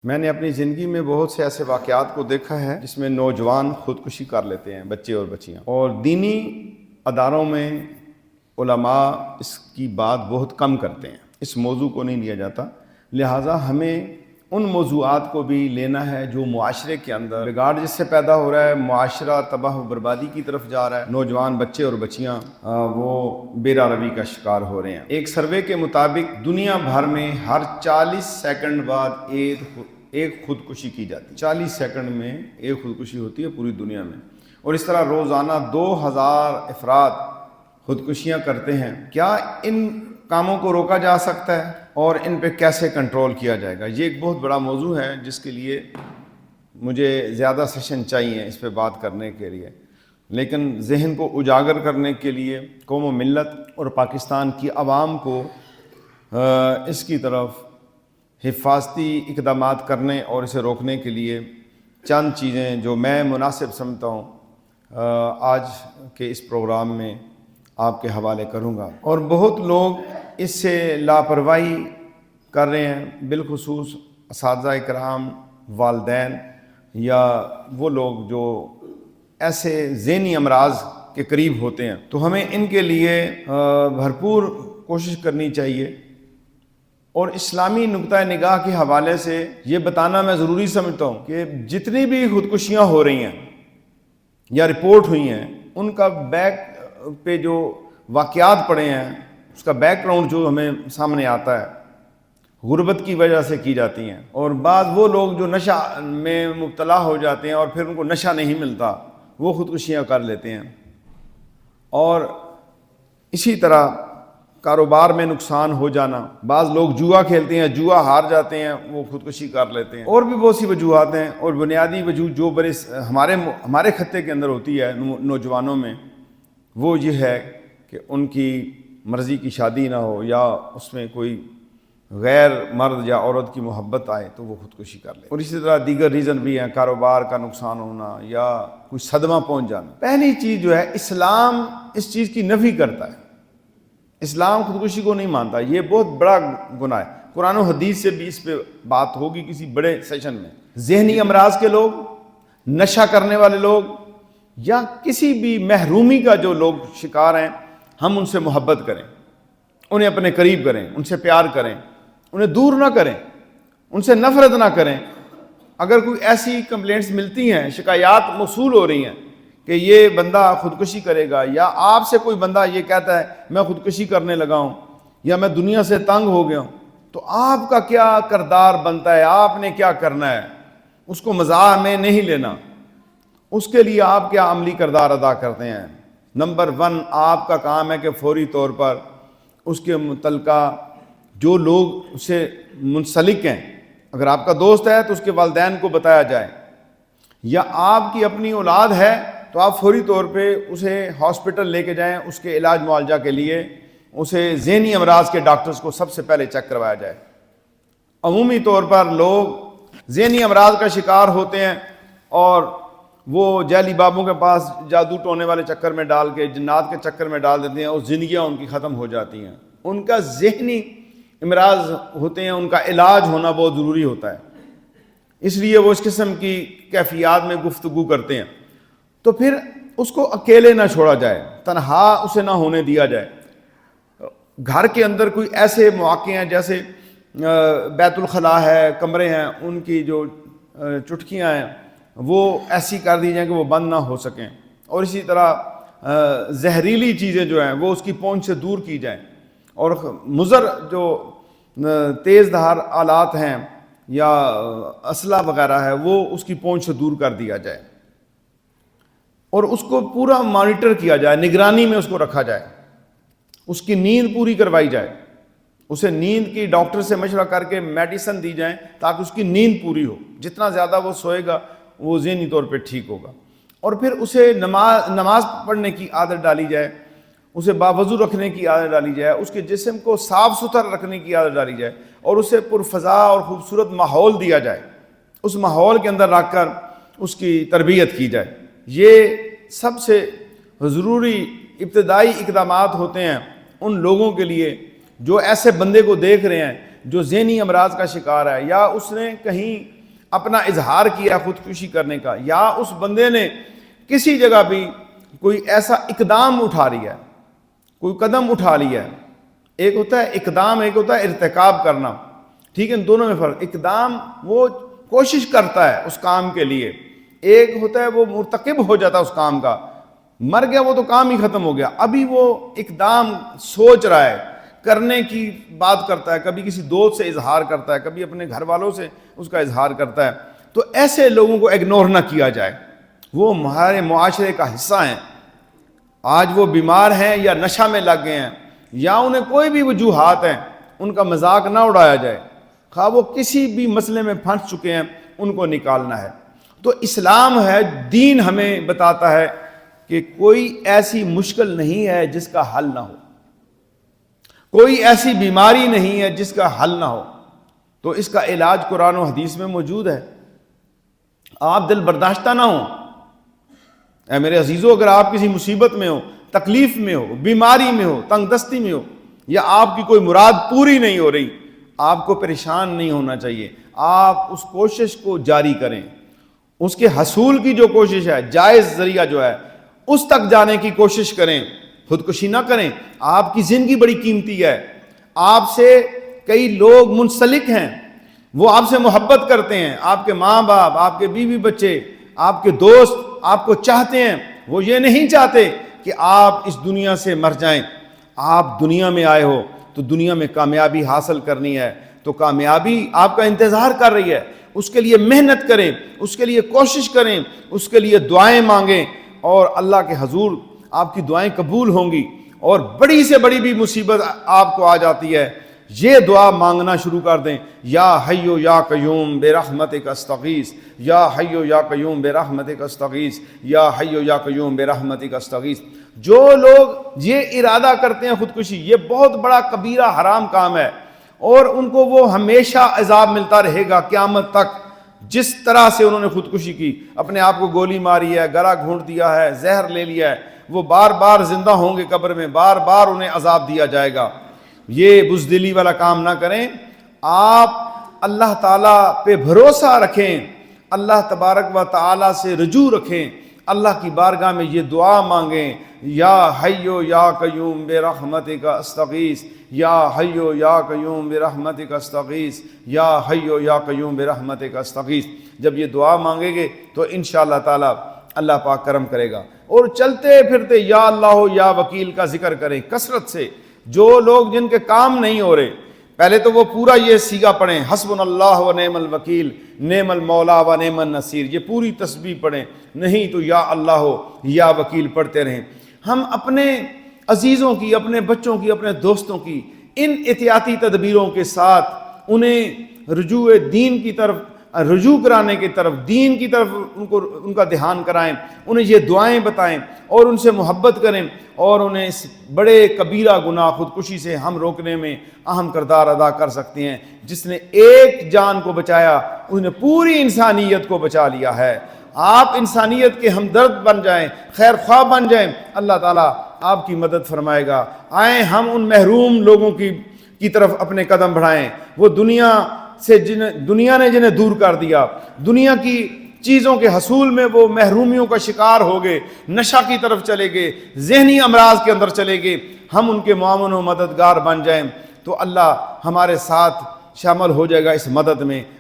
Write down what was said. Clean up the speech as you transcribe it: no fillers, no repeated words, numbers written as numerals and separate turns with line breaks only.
میں نے اپنی زندگی میں بہت سے ایسے واقعات کو دیکھا ہے جس میں نوجوان خودکشی کر لیتے ہیں، بچے اور بچیاں، اور دینی اداروں میں علماء اس کی بات بہت کم کرتے ہیں، اس موضوع کو نہیں لیا جاتا۔ لہٰذا ہمیں ان موضوعات کو بھی لینا ہے جو معاشرے کے اندر بگاڑ جس سے پیدا ہو رہا ہے، معاشرہ تباہ و بربادی کی طرف جا رہا ہے، نوجوان بچے اور بچیاں وہ بے روی کا شکار ہو رہے ہیں۔ ایک سروے کے مطابق دنیا بھر میں ہر 40 سیکنڈ بعد ایک خودکشی کی جاتی ہے۔ 40 سیکنڈ میں ایک خودکشی ہوتی ہے پوری دنیا میں، اور اس طرح روزانہ 2000 افراد خودکشیاں کرتے ہیں۔ کیا ان کاموں کو روکا جا سکتا ہے اور ان پہ کیسے کنٹرول کیا جائے گا؟ یہ ایک بہت بڑا موضوع ہے جس کے لیے مجھے زیادہ سیشن چاہیے اس پہ بات کرنے کے لیے، لیکن ذہن کو اجاگر کرنے کے لیے قوم و ملت اور پاکستان کی عوام کو اس کی طرف حفاظتی اقدامات کرنے اور اسے روکنے کے لیے چند چیزیں جو میں مناسب سمجھتا ہوں آج کے اس پروگرام میں آپ کے حوالے کروں گا۔ اور بہت لوگ اس سے لاپرواہی کر رہے ہیں، بالخصوص اساتذہ کرام، والدین، یا وہ لوگ جو ایسے ذہنی امراض کے قریب ہوتے ہیں۔ تو ہمیں ان کے لیے بھرپور کوشش کرنی چاہیے، اور اسلامی نقطہ نگاہ کے حوالے سے یہ بتانا میں ضروری سمجھتا ہوں کہ جتنی بھی خودکشیاں ہو رہی ہیں یا رپورٹ ہوئی ہیں، ان کا بیک پہ جو واقعات پڑے ہیں، اس کا بیک گراؤنڈ جو ہمیں سامنے آتا ہے، غربت کی وجہ سے کی جاتی ہیں۔ اور بعض وہ لوگ جو نشہ میں مبتلا ہو جاتے ہیں اور پھر ان کو نشہ نہیں ملتا، وہ خودکشیاں کر لیتے ہیں۔ اور اسی طرح کاروبار میں نقصان ہو جانا، بعض لوگ جوا کھیلتے ہیں، جوا ہار جاتے ہیں، وہ خودکشی کر لیتے ہیں۔ اور بھی بہت سی وجوہات ہیں، اور بنیادی وجہ جو ہمارے خطے کے اندر ہوتی ہے نوجوانوں میں، وہ یہ ہے کہ ان کی مرضی کی شادی نہ ہو، یا اس میں کوئی غیر مرد یا عورت کی محبت آئے تو وہ خودکشی کر لے۔ اور اسی طرح دیگر ریزن بھی ہیں، کاروبار کا نقصان ہونا یا کوئی صدمہ پہنچ جانا۔ پہلی چیز جو ہے، اسلام اس چیز کی نفی کرتا ہے، اسلام خودکشی کو نہیں مانتا، یہ بہت بڑا گناہ ہے۔ قرآن و حدیث سے بھی اس پہ بات ہوگی کسی بڑے سیشن میں۔ ذہنی امراض کے لوگ، نشہ کرنے والے لوگ، یا کسی بھی محرومی کا جو لوگ شکار ہیں، ہم ان سے محبت کریں، انہیں اپنے قریب کریں، ان سے پیار کریں، انہیں دور نہ کریں، ان سے نفرت نہ کریں۔ اگر کوئی ایسی کمپلینٹس ملتی ہیں، شکایات موصول ہو رہی ہیں کہ یہ بندہ خودکشی کرے گا، یا آپ سے کوئی بندہ یہ کہتا ہے میں خودکشی کرنے لگا ہوں، یا میں دنیا سے تنگ ہو گیا ہوں، تو آپ کا کیا کردار بنتا ہے، آپ نے کیا کرنا ہے؟ اس کو مزاح میں نہیں لینا۔ اس کے لیے آپ کیا عملی کردار ادا کرتے ہیں؟ نمبر 1، آپ کا کام ہے کہ فوری طور پر اس کے متعلقہ جو لوگ اس سے منسلک ہیں، اگر آپ کا دوست ہے تو اس کے والدین کو بتایا جائے، یا آپ کی اپنی اولاد ہے تو آپ فوری طور پہ اسے ہاسپٹل لے کے جائیں، اس کے علاج معالجہ کے لیے اسے ذہنی امراض کے ڈاکٹرز کو سب سے پہلے چیک کروایا جائے۔ عمومی طور پر لوگ ذہنی امراض کا شکار ہوتے ہیں اور وہ جعلی بابوں کے پاس جادو ٹونے والے چکر میں ڈال کے، جنات کے چکر میں ڈال دیتے ہیں، اور زندگیاں ان کی ختم ہو جاتی ہیں۔ ان کا ذہنی امراض ہوتے ہیں، ان کا علاج ہونا بہت ضروری ہوتا ہے، اس لیے وہ اس قسم کی کیفیات میں گفتگو کرتے ہیں۔ تو پھر اس کو اکیلے نہ چھوڑا جائے، تنہا اسے نہ ہونے دیا جائے۔ گھر کے اندر کوئی ایسے مواقع ہیں جیسے بیت الخلاء ہے، کمرے ہیں، ان کی جو چٹکیاں ہیں وہ ایسی کر دی جائیں کہ وہ بند نہ ہو سکیں، اور اسی طرح زہریلی چیزیں جو ہیں وہ اس کی پہنچ سے دور کی جائیں، اور مضر جو تیز دھار آلات ہیں یا اسلحہ وغیرہ ہے وہ اس کی پہنچ سے دور کر دیا جائے، اور اس کو پورا مانیٹر کیا جائے، نگرانی میں اس کو رکھا جائے، اس کی نیند پوری کروائی جائے، اسے نیند کی ڈاکٹر سے مشورہ کر کے میڈیسن دی جائیں تاکہ اس کی نیند پوری ہو۔ جتنا زیادہ وہ سوئے گا وہ ذہنی طور پہ ٹھیک ہوگا۔ اور پھر اسے نماز پڑھنے کی عادت ڈالی جائے، اسے باوضو رکھنے کی عادت ڈالی جائے، اس کے جسم کو صاف ستھرا رکھنے کی عادت ڈالی جائے، اور اسے پرفضا اور خوبصورت ماحول دیا جائے، اس ماحول کے اندر رکھ کر اس کی تربیت کی جائے۔ یہ سب سے ضروری ابتدائی اقدامات ہوتے ہیں ان لوگوں کے لیے جو ایسے بندے کو دیکھ رہے ہیں جو ذہنی امراض کا شکار ہے، یا اس نے کہیں اپنا اظہار کیا خودکشی کرنے کا، یا اس بندے نے کسی جگہ بھی کوئی ایسا اقدام اٹھا لیا ہے، کوئی قدم اٹھا لیا ہے. ایک ہوتا ہے اقدام، ایک ہوتا ہے ارتکاب کرنا. ٹھیک ہے، ان دونوں میں فرق. اقدام وہ کوشش کرتا ہے اس کام کے لیے، ایک ہوتا ہے وہ مرتکب ہو جاتا ہے اس کام کا. مر گیا وہ تو کام ہی ختم ہو گیا. ابھی وہ اقدام سوچ رہا ہے، کرنے کی بات کرتا ہے، کبھی کسی دوست سے اظہار کرتا ہے، کبھی اپنے گھر والوں سے اس کا اظہار کرتا ہے. تو ایسے لوگوں کو اگنور نہ کیا جائے، وہ ہمارے معاشرے کا حصہ ہیں. آج وہ بیمار ہیں یا نشہ میں لگ گئے ہیں یا انہیں کوئی بھی وجوہات ہیں، ان کا مذاق نہ اڑایا جائے. خواہ وہ کسی بھی مسئلے میں پھنس چکے ہیں، ان کو نکالنا ہے. تو اسلام ہے، دین ہمیں بتاتا ہے کہ کوئی ایسی مشکل نہیں ہے جس کا حل نہ ہو، کوئی ایسی بیماری نہیں ہے جس کا حل نہ ہو. تو اس کا علاج قرآن و حدیث میں موجود ہے. آپ دل برداشتہ نہ ہوں. اے میرے عزیزو، اگر آپ کسی مصیبت میں ہو، تکلیف میں ہو، بیماری میں ہو، تنگ دستی میں ہو، یا آپ کی کوئی مراد پوری نہیں ہو رہی، آپ کو پریشان نہیں ہونا چاہیے. آپ اس کوشش کو جاری کریں. اس کے حصول کی جو کوشش ہے، جائز ذریعہ جو ہے، اس تک جانے کی کوشش کریں. خودکشی نہ کریں. آپ کی زندگی بڑی قیمتی ہے. آپ سے کئی لوگ منسلک ہیں، وہ آپ سے محبت کرتے ہیں، آپ کے ماں باپ، آپ کے بیوی بچے، آپ کے دوست آپ کو چاہتے ہیں. وہ یہ نہیں چاہتے کہ آپ اس دنیا سے مر جائیں. آپ دنیا میں آئے ہو تو دنیا میں کامیابی حاصل کرنی ہے، تو کامیابی آپ کا انتظار کر رہی ہے. اس کے لیے محنت کریں، اس کے لیے کوشش کریں، اس کے لیے دعائیں مانگیں، اور اللہ کے حضور آپ کی دعائیں قبول ہوں گی. اور بڑی سے بڑی بھی مصیبت آپ کو آ جاتی ہے، یہ دعا مانگنا شروع کر دیں. یا حیو یا قیوم برحمتک استغیث، یا حیو یا قیوم برحمتک استغیث، یا حیو یا قیوم برحمتک استغیث. جو لوگ یہ ارادہ کرتے ہیں خودکشی، یہ بہت بڑا کبیرہ حرام کام ہے، اور ان کو وہ ہمیشہ عذاب ملتا رہے گا قیامت تک. جس طرح سے انہوں نے خودکشی کی، اپنے آپ کو گولی ماری ہے، گلا گھونٹ دیا ہے، زہر لے لیا ہے، وہ بار بار زندہ ہوں گے قبر میں، بار بار انہیں عذاب دیا جائے گا. یہ بزدلی والا کام نہ کریں. آپ اللہ تعالیٰ پہ بھروسہ رکھیں، اللہ تبارک و تعالیٰ سے رجوع رکھیں، اللہ کی بارگاہ میں یہ دعا مانگیں. یا حیو یا قیوم برحمتک استغیث، یا حیو یا قیوم برحمتک استغیث، یا حیو یا قیوم برحمتک استغیث. جب یہ دعا مانگیں گے تو انشاءاللہ تعالیٰ اللہ پاک کرم کرے گا. اور چلتے پھرتے یا اللہ یا وکیل کا ذکر کریں کثرت سے. جو لوگ جن کے کام نہیں ہو رہے، پہلے تو وہ پورا یہ سیگا پڑھیں، حسبنا اللہ و نعم الوکیل، نعم المولا و نعم النصیر. یہ پوری تسبیح پڑھیں، نہیں تو یا اللہ ہو یا وکیل پڑھتے رہیں. ہم اپنے عزیزوں کی، اپنے بچوں کی، اپنے دوستوں کی ان احتیاطی تدبیروں کے ساتھ انہیں رجوع دین کی طرف، رجوع کرانے کی طرف، دین کی طرف ان کا دھیان کرائیں، انہیں یہ دعائیں بتائیں، اور ان سے محبت کریں، اور انہیں اس بڑے کبیرہ گناہ خودکشی سے ہم روکنے میں اہم کردار ادا کر سکتے ہیں. جس نے ایک جان کو بچایا، اس نے پوری انسانیت کو بچا لیا ہے. آپ انسانیت کے ہمدرد بن جائیں، خیر خواہ بن جائیں، اللہ تعالیٰ آپ کی مدد فرمائے گا. آئیں ہم ان محروم لوگوں کی طرف اپنے قدم بڑھائیں. وہ دنیا سے دنیا نے جنہیں دور کر دیا، دنیا کی چیزوں کے حصول میں وہ محرومیوں کا شکار ہو گئے، نشہ کی طرف چلے گئے، ذہنی امراض کے اندر چلے گئے. ہم ان کے معاون و مددگار بن جائیں تو اللہ ہمارے ساتھ شامل ہو جائے گا اس مدد میں.